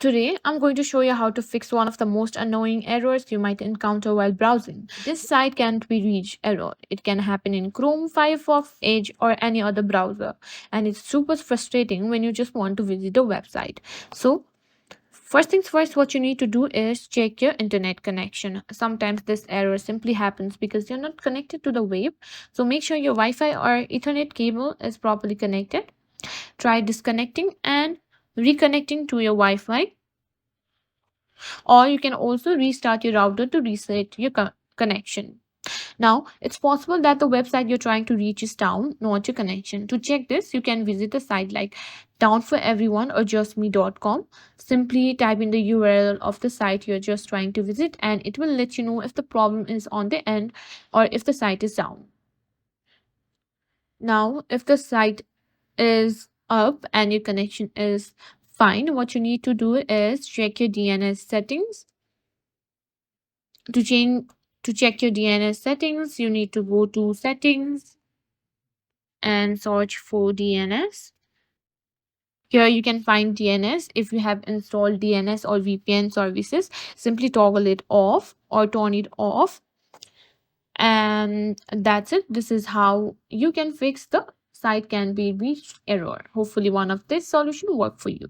Today, I'm going to show you how to fix one of the most annoying errors you might encounter while browsing. This site can't be reached error. It can happen in Chrome, Firefox, Edge, or any other browser. And it's super frustrating when you just want to visit a website. So, first things first, what you need to do is check your internet connection. Sometimes this error simply happens because you're not connected to the web. So, make sure your Wi Fi or Ethernet cable is properly connected. Try disconnecting and reconnecting to your Wi Fi, or you can also restart your router to reset your connection. Now, it's possible that the website you're trying to reach is down, not your connection. To check this, you can visit a site like Down for Everyone or justme.com. Simply type in the URL of the site you're just trying to visit, and it will let you know if the problem is on the end or if the site is down. Now, if the site is up and your connection is fine, what you need to do is check your DNS settings. To check your DNS settings, you need to go to settings and search for DNS. Here you can find DNS. If you have installed DNS or VPN services, simply toggle it off or turn it off. And that's it. This is how you can fix the site can be reached error. Hopefully one of this solution work for you.